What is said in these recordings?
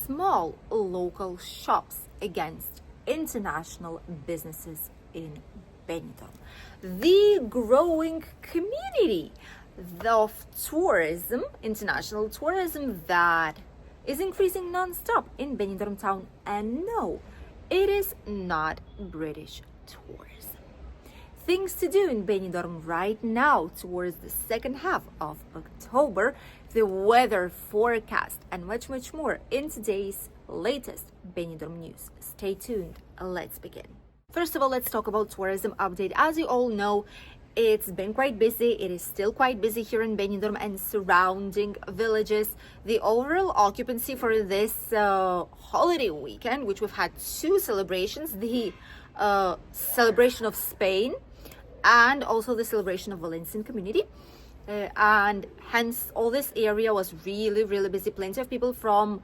small local shops against international businesses in Benidorm. The growing community of tourism, international tourism, that is increasing non-stop in Benidorm town. And no, it is not British tourism. Things to do in Benidorm right now towards the second half of October, the weather forecast, and much more in today's latest Benidorm news. Stay tuned. Let's begin. First of all, let's talk about tourism update. As you all know, it's been quite busy. It is still quite busy here in Benidorm and surrounding villages. The overall occupancy for this holiday weekend, which we've had two celebrations, the celebration of Spain and also the celebration of Valencian community, and hence all this area was really busy. Plenty of people from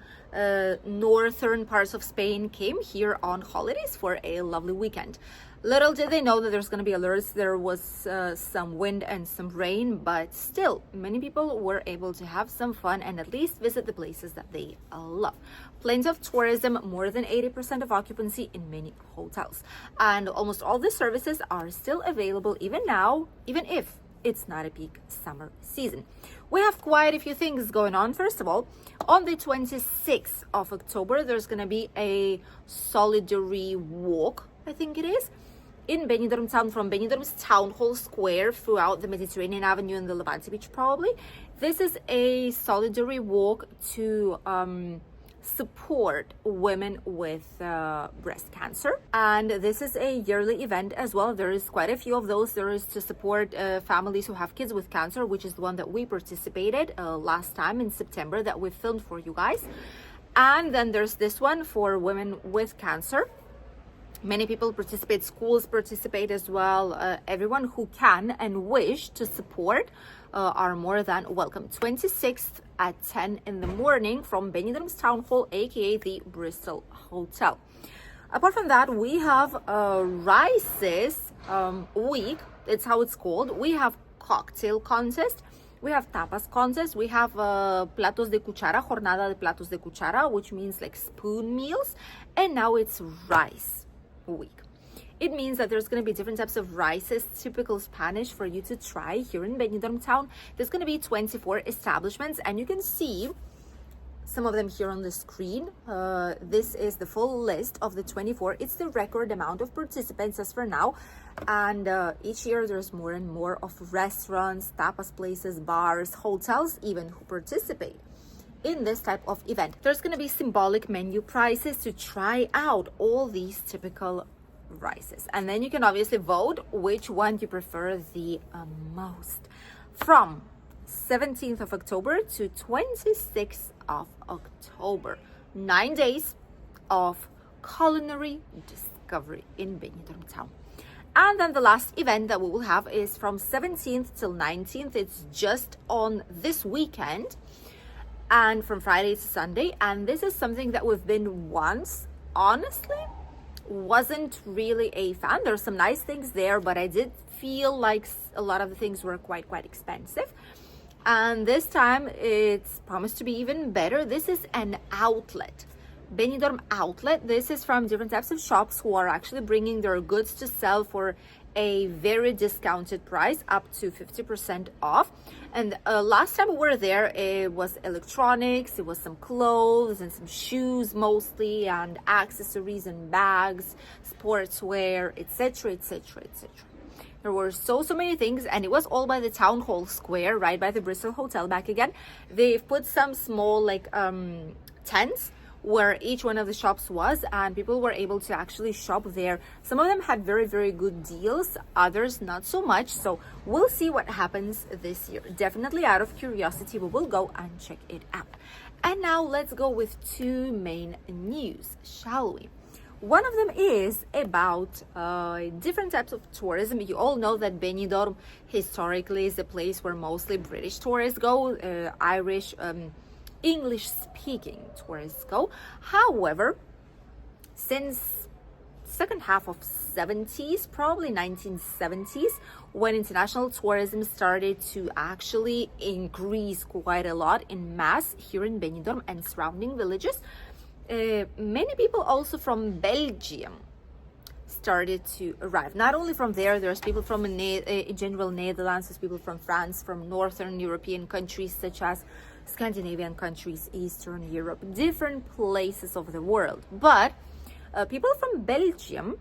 northern parts of Spain came here on holidays for a lovely weekend. Little did they know that there's going to be alerts. There was some wind and some rain, but still many people were able to have some fun and at least visit the places that they love. Plenty of tourism, more than 80% of occupancy in many hotels, and almost all the services are still available even now, even if it's not a peak summer season. We have quite a few things going on. First of all, on the 26th of October, there's going to be a solidarity walk, I think it is, in Benidorm town, from Benidorm's Town Hall Square throughout the Mediterranean Avenue and the Levante Beach probably. This is a solidarity walk to support women with breast cancer, and this is a yearly event as well. There is quite a few of those. There is to support families who have kids with cancer, which is the one that we participated last time in September that we filmed for you guys. And then there's this one for women with cancer. Many people participate, schools participate as well. Everyone who can and wish to support are more than welcome. 26th at 10 in the morning from Benidorm's Town Hall, aka the Bristol Hotel. Apart from that, we have Rices week. It's how it's called. We have cocktail contest. We have tapas contest. We have platos de cuchara, jornada de platos de cuchara, which means like spoon meals. And now it's rice week. It means that there's going to be different types of rices, typical Spanish, for you to try here in Benidorm town. There's going to be 24 establishments, and you can see some of them here on the screen. This is the full list of the 24. It's the record amount of participants as for now, and each year there's more and more of restaurants, tapas places, bars, hotels even who participate in this type of event. There's going to be symbolic menu prices to try out all these typical rices, and then you can obviously vote which one you prefer the most. From 17th of October to 26th of October, 9 days of culinary discovery in Benidorm town. And then the last event that we will have is from 17th till 19th. It's just on this weekend, and from Friday to Sunday. And this is something that we've been once, honestly wasn't really a fan. There's some nice things there, but I did feel like a lot of the things were quite expensive. And this time it's promised to be even better. This is an outlet, Benidorm outlet. This is from different types of shops who are actually bringing their goods to sell for a very discounted price, up to 50% off. And last time we were there, it was electronics, it was some clothes and some shoes mostly, and accessories and bags, sportswear, etc. There were so many things, and it was all by the Town Hall Square, right by the Bristol Hotel back again. They've put some small tents where each one of the shops was, and people were able to actually shop there. Some of them had very good deals, others not so much. So we'll see what happens this year. Definitely out of curiosity, we will go and check it out. And now let's go with two main news, shall we? One of them is about different types of tourism. You all know that Benidorm historically is a place where mostly British tourists go, Irish, English-speaking tourists go. However, since second half of 70s, probably 1970s, when international tourism started to actually increase quite a lot in mass here in Benidorm and surrounding villages, Many people also from Belgium started to arrive. Not only from there's people from in general Netherlands, there's people from France, from Northern European countries such as Scandinavian countries, Eastern Europe, different places of the world. But people from Belgium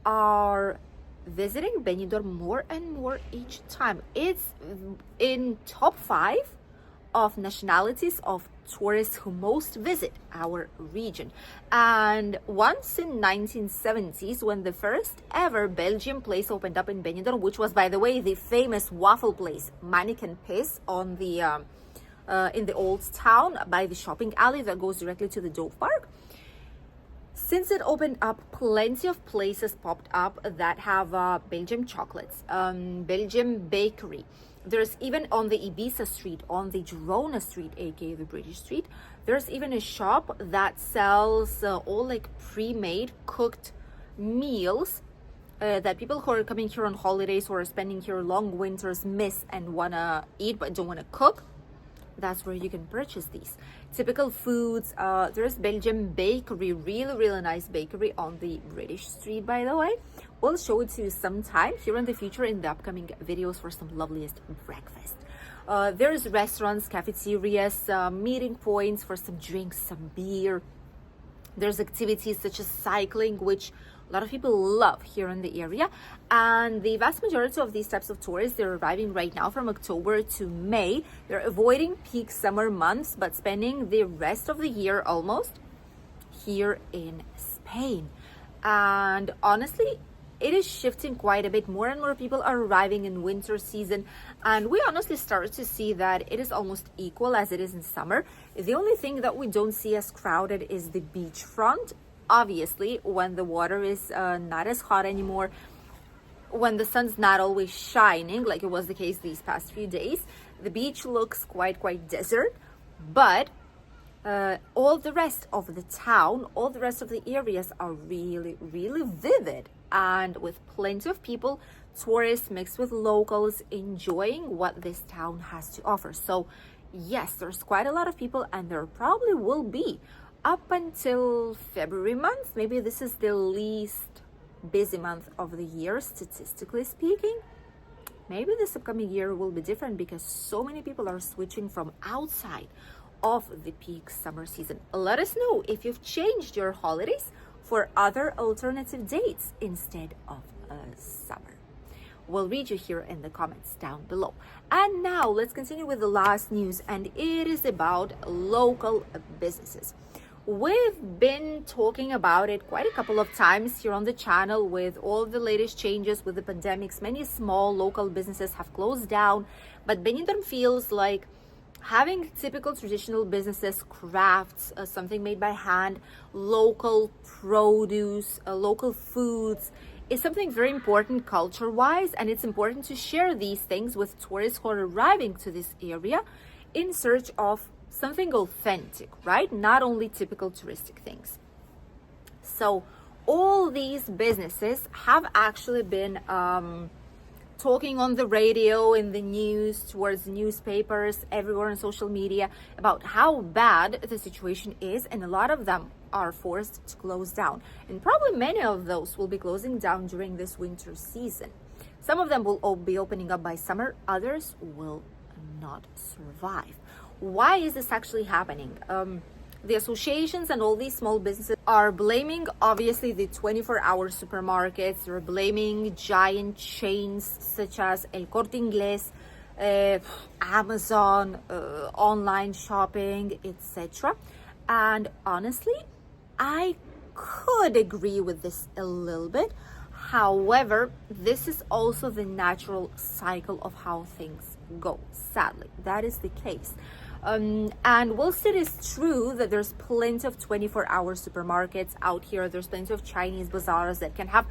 are visiting Benidorm more and more each time. It's in top 5 of nationalities of tourists who most visit our region. And once in 1970s, when the first ever Belgian place opened up in Benidorm, which was, by the way, the famous waffle place Mannequin Piss on the in the old town by the shopping alley that goes directly to the Dove Park. Since it opened up, plenty of places popped up that have Belgian chocolates, Belgian bakery. There's even on the Ibiza street, on the Girona street, aka the British street, there's even a shop that sells all like pre-made cooked meals that people who are coming here on holidays or are spending here long winters miss and wanna eat but don't wanna cook. That's where you can purchase these typical foods. There's Belgian bakery, really nice bakery on the British street, by the way. We'll show it to you sometime here in the future in the upcoming videos for some loveliest breakfast. There's restaurants, cafeterias, meeting points for some drinks, some beer. There's activities such as cycling, which a lot of people love here in the area. And the vast majority of these types of tourists, they're arriving right now from October to May. They're avoiding peak summer months, but spending the rest of the year almost here in Spain. And honestly, it is shifting quite a bit. More and more people are arriving in winter season, and we honestly started to see that it is almost equal as it is in summer. The only thing that we don't see as crowded is the beachfront. Obviously, when the water is not as hot anymore, when the sun's not always shining like it was the case these past few days, the beach looks quite desert. But all the rest of the town, all the rest of the areas are really vivid, and with plenty of people, tourists mixed with locals, enjoying what this town has to offer. So yes, there's quite a lot of people, and there probably will be up until February month. Maybe this is the least busy month of the year, statistically speaking. Maybe this upcoming year will be different because so many people are switching from outside of the peak summer season. Let us know if you've changed your holidays for other alternative dates instead of summer. We'll read you here in the comments down below. And now let's continue with the last news, and it is about local businesses. We've been talking about it quite a couple of times here on the channel with all the latest changes with the pandemics. Many small local businesses have closed down, but Benidorm feels like having typical traditional businesses, crafts, something made by hand, local produce, local foods is something very important culture-wise, and it's important to share these things with tourists who are arriving to this area in search of something authentic, right? Not only typical touristic things. So all these businesses have actually been talking on the radio, in the news, towards newspapers, everywhere on social media about how bad the situation is, and a lot of them are forced to close down. And probably many of those will be closing down during this winter season. Some of them will all be opening up by summer, others will not survive. Why is this actually happening? The associations and all these small businesses are blaming, obviously, the 24-hour supermarkets. They're blaming giant chains such as El Corte Inglés, Amazon, online shopping, etc. And honestly, I could agree with this a little bit. However, this is also the natural cycle of how things go. Sadly, that is the case. And whilst it is true that there's plenty of 24-hour supermarkets out here, there's plenty of Chinese bazaars that can have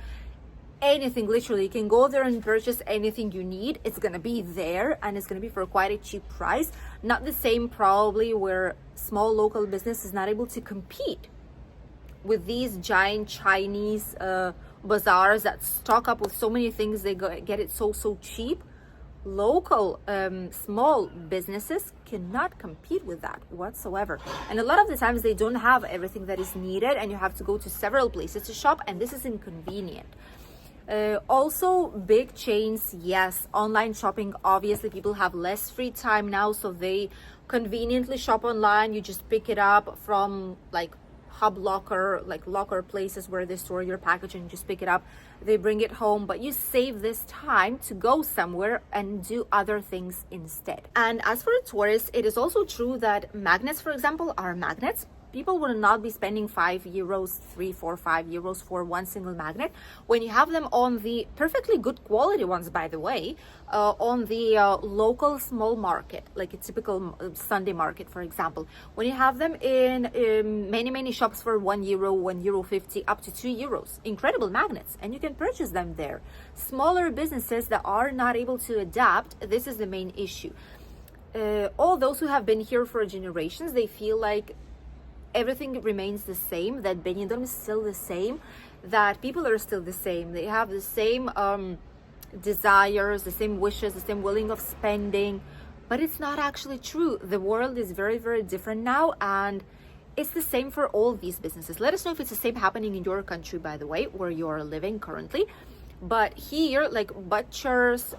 anything, literally. You can go there and purchase anything you need. It's going to be there, and it's going to be for quite a cheap price. Not the same probably where small local business is not able to compete with these giant Chinese bazaars that stock up with so many things. They get it so cheap. Local small businesses cannot compete with that whatsoever. And a lot of the times they don't have everything that is needed, and you have to go to several places to shop, and this is inconvenient. Also, big chains, yes. Online shopping, obviously people have less free time now, so they conveniently shop online. You just pick it up from like hub locker, like locker places where they store your package, and you just pick it up, they bring it home, but you save this time to go somewhere and do other things instead. And as for tourists, it is also true that magnets, for example, are magnets. People will not be spending €5, 3, 4, €5 for one single magnet. When you have them on the perfectly good quality ones, by the way, on the local small market, like a typical Sunday market, for example, when you have them in many shops for €1, €1.50, up to €2, incredible magnets, and you can purchase them there. Smaller businesses that are not able to adapt, this is the main issue. All those who have been here for generations, they feel like everything remains the same, that Benidorm is still the same, that people are still the same. They have the same desires, the same wishes, the same willing of spending, but it's not actually true. The world is very different now, and it's the same for all these businesses. Let us know if it's the same happening in your country, by the way, where you're living currently. But here, like butchers,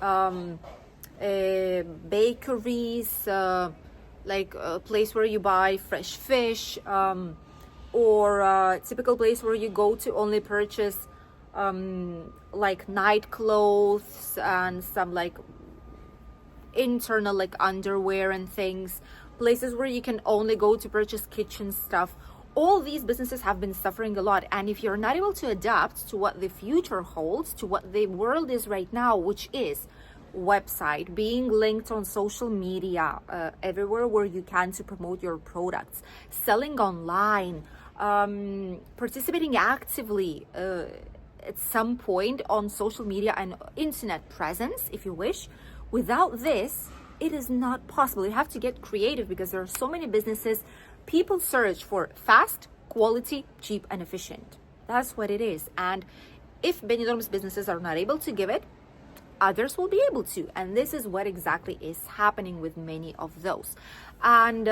bakeries, like a place where you buy fresh fish, or a typical place where you go to only purchase like night clothes and some like internal like underwear and things, places where you can only go to purchase kitchen stuff. All these businesses have been suffering a lot, and if you're not able to adapt to what the future holds, to what the world is right now, which is website, being linked on social media, everywhere where you can to promote your products, selling online, participating actively at some point on social media and internet presence, if you wish. Without this, it is not possible. You have to get creative, because there are so many businesses. People search for fast, quality, cheap, and efficient. That's what it is. And if Benidorm's businesses are not able to give it, others will be able to, and this is what exactly is happening with many of those. And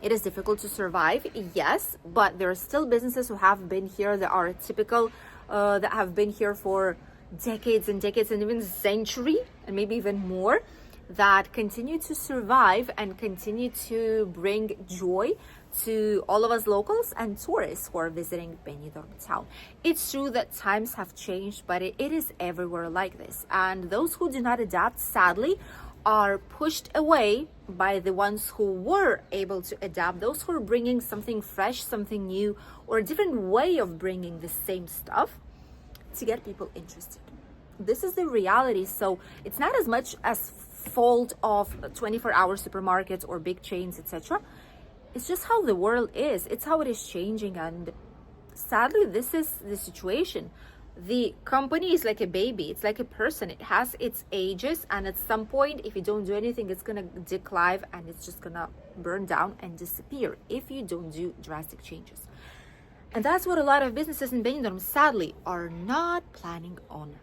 it is difficult to survive, yes, but there are still businesses who have been here that are typical, that have been here for decades and decades, and even century, and maybe even more, that continue to survive and continue to bring joy to all of us locals and tourists who are visiting Benidorm town. It's true that times have changed, but it is everywhere like this. And those who do not adapt, sadly, are pushed away by the ones who were able to adapt, those who are bringing something fresh, something new, or a different way of bringing the same stuff to get people interested. This is the reality. So it's not as much as fault of 24-hour supermarkets or big chains, etc. It's just how the world is. It's how it is changing, and sadly, this is the situation. The company is like a baby. It's like a person. It has its ages, and at some point, if you don't do anything, it's gonna decline, and it's just gonna burn down and disappear if you don't do drastic changes. And that's what a lot of businesses in Benidorm, sadly, are not planning on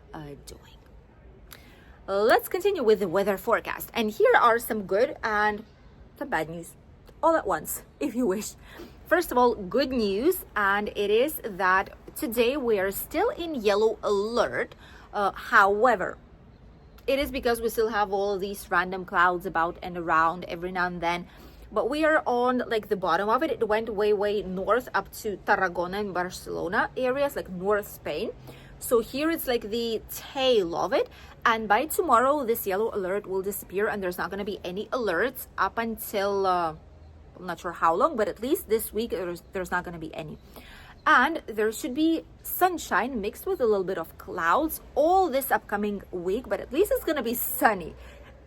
doing. Let's continue with the weather forecast. And here are some good and some bad news all at once, if you wish. First of all, good news, and it is that today we are still in yellow alert. However, it is because we still have all of these random clouds about and around every now and then. But we are on like the bottom of it. It went way north up to Tarragona and Barcelona areas, like North Spain. So here it's like the tail of it. And by tomorrow, this yellow alert will disappear, and there's not going to be any alerts up until, I'm not sure how long, but at least this week, there's not going to be any. And there should be sunshine mixed with a little bit of clouds all this upcoming week, but at least it's going to be sunny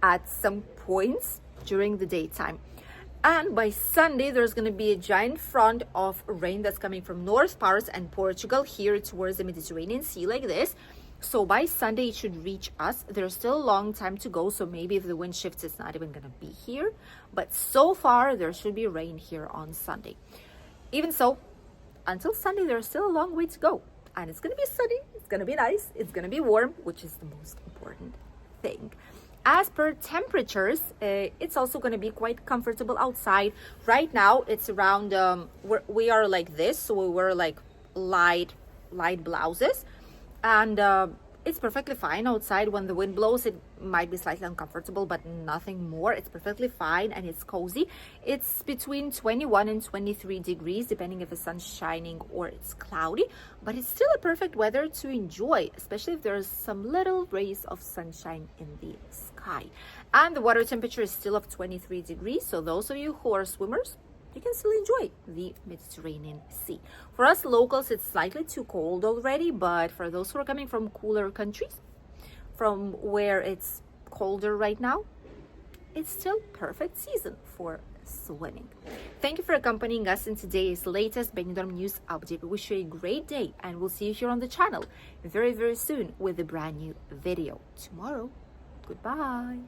at some points during the daytime. And by Sunday, there's going to be a giant front of rain that's coming from north parts and Portugal here towards the Mediterranean Sea like this. So by Sunday, it should reach us. There's still a long time to go, so maybe if the wind shifts, it's not even going to be here. But so far, there should be rain here on Sunday. Even so, until Sunday, there's still a long way to go. And it's going to be sunny, it's going to be nice, it's going to be warm, which is the most important thing. as per temperatures, it's also going to be quite comfortable outside. Right now, it's around, we are like this, so we wear like light blouses, and it's perfectly fine outside. When the wind blows, it might be slightly uncomfortable, but nothing more. It's perfectly fine and it's cozy. It's between 21 and 23 degrees, depending if the sun's shining or it's cloudy, but it's still a perfect weather to enjoy, especially if there's some little rays of sunshine in the sky. And the water temperature is still of 23 degrees, so those of you who are swimmers, you can still enjoy the Mediterranean Sea. For us locals, it's slightly too cold already, but for those who are coming from cooler countries, from where it's colder right now, it's still perfect season for swimming. Thank you for accompanying us in today's latest Benidorm news update. We wish you a great day, and we'll see you here on the channel very, very soon with a brand new video tomorrow. Goodbye.